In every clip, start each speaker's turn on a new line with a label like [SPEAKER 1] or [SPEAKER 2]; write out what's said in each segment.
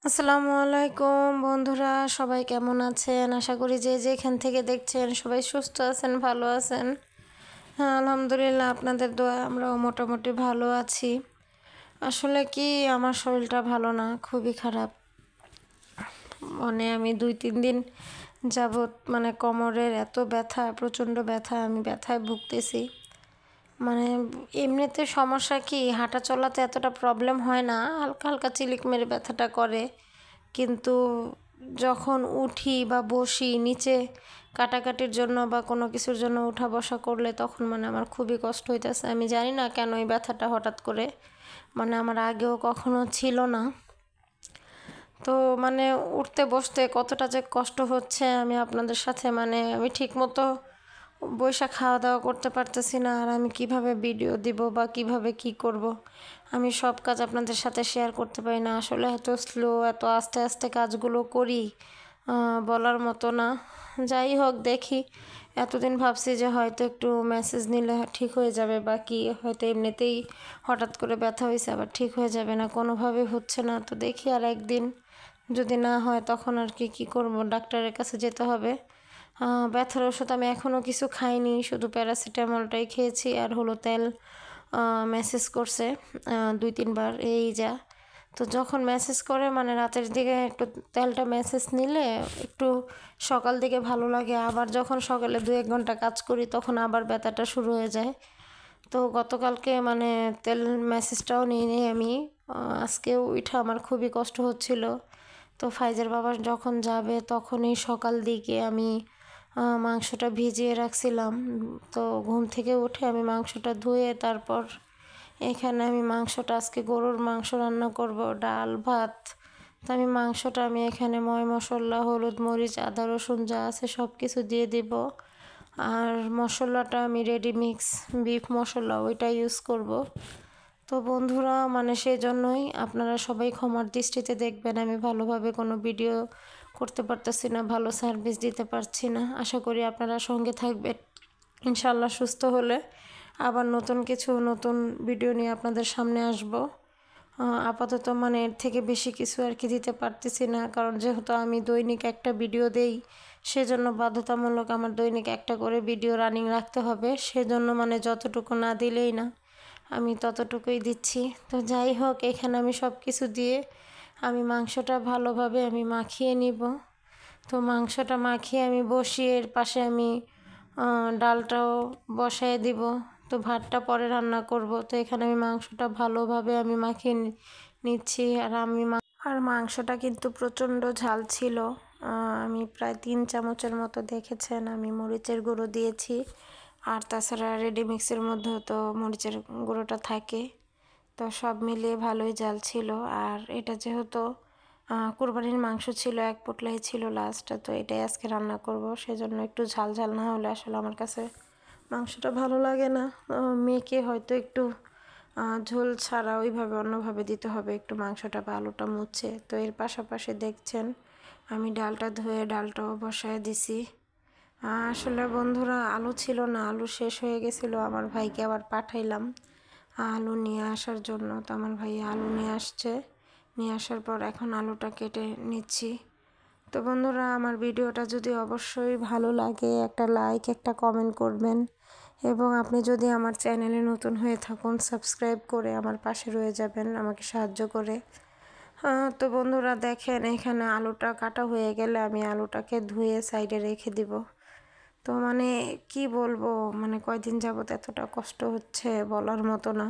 [SPEAKER 1] আসসালামু আলাইকুম বন্ধুরা, সবাই কেমন আছেন? আশা করি যে যেখান থেকে দেখছেন সবাই সুস্থ আছেন, ভালো আছেন। হ্যাঁ, আলহামদুলিল্লাহ, আপনাদের দোয়ায় আমরাও মোটামুটি ভালো আছি। আসলে কি, আমার শরীরটা ভালো না, খুবই খারাপ। আমি 2-3 দিন যাবৎ কোমরের এত ব্যথা, প্রচণ্ড ব্যথা, আমি ব্যথায় ভুগতেছি। এমনিতে সমস্যা কি, হাঁটা চলাতে এতটা প্রবলেম হয় না, হালকা হালকা চিলিক মেরে ব্যথাটা করে। কিন্তু যখন উঠি বা বসি নিচে কাটাকাটির জন্য বা কোনো কিছুর জন্য উঠা বসা করলে তখন আমার খুবই কষ্ট হইতেছে। আমি জানি না কেন এই ব্যথাটা হঠাৎ করে, আমার আগেও কখনো ছিল না। তো উঠতে বসতে কতটা যে কষ্ট হচ্ছে, আমি আপনাদের সাথে আমি ঠিক মতো বৈশা খাওয়া দাওয়া করতে পারতেছি না। আর আমি কিভাবে ভিডিও দিব বা কিভাবে কি করব, আমি সব কাজ আপনাদের সাথে শেয়ার করতে পারি না। আসলে এত স্লো, এত আস্তে আস্তে কাজগুলো করি, বলার মতো না। যাই হোক, দেখি। এতদিন ভাবছি যে হয়তো একটু মেসেজ নিলে ঠিক হয়ে যাবে, বা কি হয়তো এমনিতেই হঠাৎ করে ব্যথা হয়েছে, আবার ঠিক হয়ে যাবে, না কোনোভাবেই হচ্ছে না। তো দেখি, আর একদিন যদি না হয় তখন আর কি করব, ডাক্তারের কাছে যেতে হবে। ব্যথার ওষুধ আমি এখনও কিছু খাইনি, শুধু প্যারাসিটামলটাই খেয়েছি। আর হলো তেল মেসেজ করছে 2-3 বার, এই যা। তো যখন মেসেজ করে রাতের দিকে একটু তেলটা মেসেজ নিলে একটু সকাল দিকে ভালো লাগে, আবার যখন সকালে 2-1 ঘন্টা কাজ করি তখন আবার ব্যথাটা শুরু হয়ে যায়। তো গতকালকে তেল মেসেজটাও নিয়ে আমি আজকেও উঠা আমার খুবই কষ্ট হচ্ছিল। তো ফাইজের বাবা যখন যাবে তখনই সকাল দিকে আমি মাংসটা ভিজিয়ে রাখছিলাম। তো ঘুম থেকে উঠে আমি মাংসটা ধুয়ে তারপর এখানে আমি মাংসটা, আজকে গরুর মাংস রান্না করব, ডাল ভাত। তো মাংসটা আমি এখানে মশলা, হলুদ মরিচ আদা রসুন যা আছে সব কিছু দিয়ে দিব। আর মশলাটা আমি রেডি মিক্স বিফ মশলা, ওইটা ইউজ করব। তো বন্ধুরা, সেই জন্যই আপনারা সবাই ক্ষমার দৃষ্টিতে দেখবেন, আমি ভালোভাবে কোনো ভিডিও করতে পারতেছি না, ভালো সার্ভিস দিতে পারছি না। আশা করি আপনারা সঙ্গে থাকবেন। ইনশাল্লাহ সুস্থ হলে আবার নতুন ভিডিও নিয়ে আপনাদের সামনে আসব। আপাতত এর থেকে বেশি কিছু আর কি দিতে পারতেছি না, কারণ যেহেতু আমি দৈনিক একটা ভিডিও দেই, সেজন্য বাধ্যতামূলক আমার দৈনিক একটা করে ভিডিও রানিং রাখতে হবে। সেজন্য যতটুকু না দিলেই না, আমি ততটুকুই দিচ্ছি। তো যাই হোক, এখানে আমি সব কিছু দিয়ে আমি মাংসটা ভালোভাবে আমি মাখিয়ে নিব। তো মাংসটা মাখিয়ে আমি বসিয়ে এর পাশে আমি ডালটাও বসায় দিব। তো ভাতটা পরে রান্না করব। তো এখানে আমি মাংসটা ভালোভাবে আমি মাখিয়ে নিচ্ছি। আর মাংসটা কিন্তু প্রচণ্ড ঝাল ছিল। আমি প্রায় 3 চামচের মতো, দেখেছেন, আমি মরিচের গুঁড়ো দিয়েছি। আর তাছাড়া রেডি মিক্সের মধ্যেও তো মরিচের গুঁড়োটা থাকে। তো সব মিলিয়ে ভালোই ঝাল ছিল। আর এটা যেহেতু কুরবানির মাংস ছিল, এক পোটলাই ছিল লাস্টে, তো এটাই আজকে রান্না করব। সেজন্য একটু ঝাল ঝাল না হলে আসলে আমার কাছে মাংসটা ভালো লাগে না। মেয়েকে হয়তো একটু ঝোল ছাড়া ওইভাবে অন্যভাবে দিতে হবে, একটু মাংসটা বা আলুটা মুছে। তো এর পাশাপাশি দেখছেন আমি ডালটা ধুয়ে ডালটাও বসায় দিছি। আসলে বন্ধুরা, আলু ছিল না, আলু শেষ হয়ে গেছিলো। আমার ভাইকে আবার পাঠাইলাম আলু নিয়ে আসার জন্য। তো আমার ভাই আলু নিয়ে আসছে, নিয়ে আসার পর এখন আলুটা কেটে নিচ্ছি। তো বন্ধুরা, আমার ভিডিওটা যদি অবশ্যই ভালো লাগে, একটা লাইক, একটা কমেন্ট করবেন। এবং আপনি যদি আমার চ্যানেলে নতুন হয়ে থাকুন, সাবস্ক্রাইব করে আমার পাশে রয়ে যাবেন আমাকে সাহায্য করে। তো বন্ধুরা দেখেন, এখানে আলুটা কাটা হয়ে গেলে আমি আলুটাকে ধুয়ে সাইডে রেখে দিব। তো কি বলবো, কয়দিন যাবত এতটা কষ্ট হচ্ছে বলার মতো না।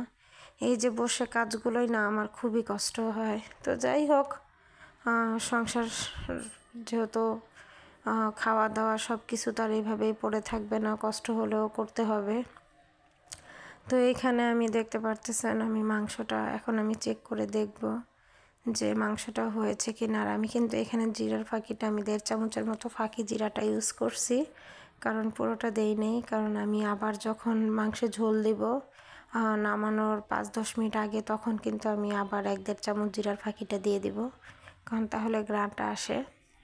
[SPEAKER 1] এই যে বসে কাজগুলোই না আমার খুবই কষ্ট হয়। তো যাই হোক, সংসার যেহেতু খাওয়া দাওয়া সব কিছু তো আর এইভাবেই পড়ে থাকবে না, কষ্ট হলেও করতে হবে। তো এইখানে আমি দেখতে পারতেছেন, আমি মাংসটা এখন আমি চেক করে দেখব যে মাংসটা হয়েছে কি না। আর আমি কিন্তু এখানে জিরার ফাঁকিটা আমি 1.5 চামচের মতো ফাঁকি জিরাটা ইউজ করছি, কারণ পুরোটা দেই নেই। কারণ আমি আবার যখন মাংসে ঝোল দিব নামানোর 5-10 মিনিট আগে, তখন কিন্তু আমি আবার 1-1.5 চামচ জিরার ফাঁকিটা দিয়ে দিব, কারণ তাহলে গ্রানটা আসে।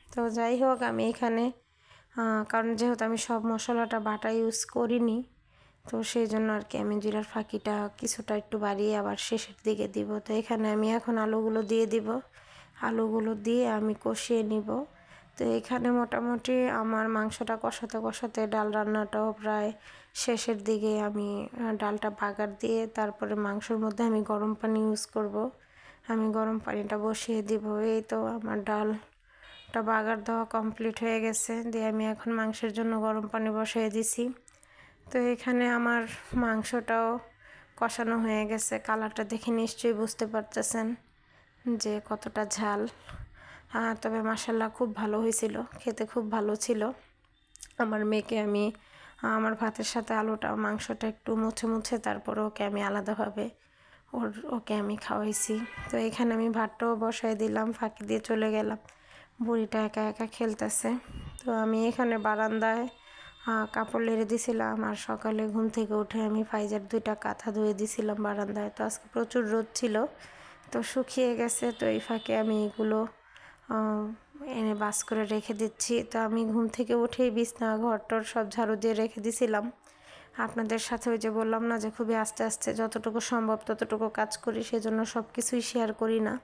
[SPEAKER 1] তো যাই হোক, আমি এখানে কারণ যেহেতু আমি সব মশলাটা বাটা ইউজ করিনি, তো সেই জন্য আর কি আমি জিরার ফাঁকিটা কিছুটা একটু বাড়িয়ে আবার শেষের দিকে দিব। তো এখানে আমি এখন আলুগুলো দিয়ে দিব। আলুগুলো দিয়ে আমি কষিয়ে নিব। তো এখানে মোটামুটি আমার মাংসটা কষাতে কষাতে ডাল রান্নাটাও প্রায় শেষের দিকে। আমি ডালটা বাগার দিয়ে তারপরে মাংসের মধ্যে আমি গরম পানি ইউজ করব। আমি গরম পানিটা বসিয়ে দিব। এই তো আমার ডালটা বাগার দেওয়া কমপ্লিট হয়ে গেছে। দিয়ে আমি এখন মাংসের জন্য গরম পানি বসিয়ে দিছি। তো এখানে আমার মাংসটাও কষানো হয়ে গেছে। কালারটা দেখে নিশ্চয়ই বুঝতে পারতেছেন যে কতটা ঝাল। তবে মাশাআল্লাহ খুব ভালো হয়েছিল, খেতে খুব ভালো ছিল। আমার মেয়েকে আমি আমার ভাতের সাথে আলুটা মাংসটা একটু মুছে মুছে তারপরে ওকে আমি আলাদাভাবে ওকে আমি খাওয়াইছি। তো এখানে আমি ভাতটাও বসাই দিলাম, ফাঁকি দিয়ে চলে গেলাম। বুড়িটা একা একা খেলতেছে। তো আমি এখানে বারান্দায় কাপড় লেড়ে দিছিলাম, আর সকালে ঘুম থেকে উঠে আমি ফাইজার 2টা কাঁথা ধুয়ে দিছিলাম বারান্দায়। তো আজকে প্রচুর রোদ ছিল, তো শুকিয়ে গেছে। তো এই ফাঁকে আমি এগুলো এনে বাস করে রেখে দিচ্ছি। তো আমি ঘুম থেকে উঠেই বিছনা ঘরটর সব ঝাড়ু দিয়ে রেখে দিছিলাম। আপনাদের সাথে ওই যে বললাম না যে খুবই আস্তে আস্তে যতটুকু সম্ভব ততটুকু কাজ করি, সেজন্য সব কিছুই শেয়ার করি না।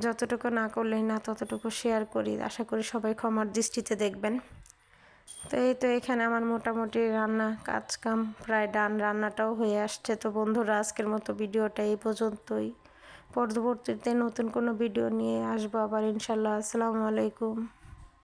[SPEAKER 1] যতটুকু না করলেই না ততটুকু শেয়ার করি। আশা করি সবাই ক্ষমার দৃষ্টিতে দেখবেন। তো এই তো এখানে আমার মোটামুটি রান্না কাজ কাম প্রায় ডান, রান্নাটাও হয়ে আসছে। তো বন্ধুরা, আজকের মতো ভিডিওটা এই পর্যন্তই। পরবর্তীতে নতুন কোনো ভিডিও নিয়ে আসবো আবার ইনশাল্লাহ। আসসালামু আলাইকুম।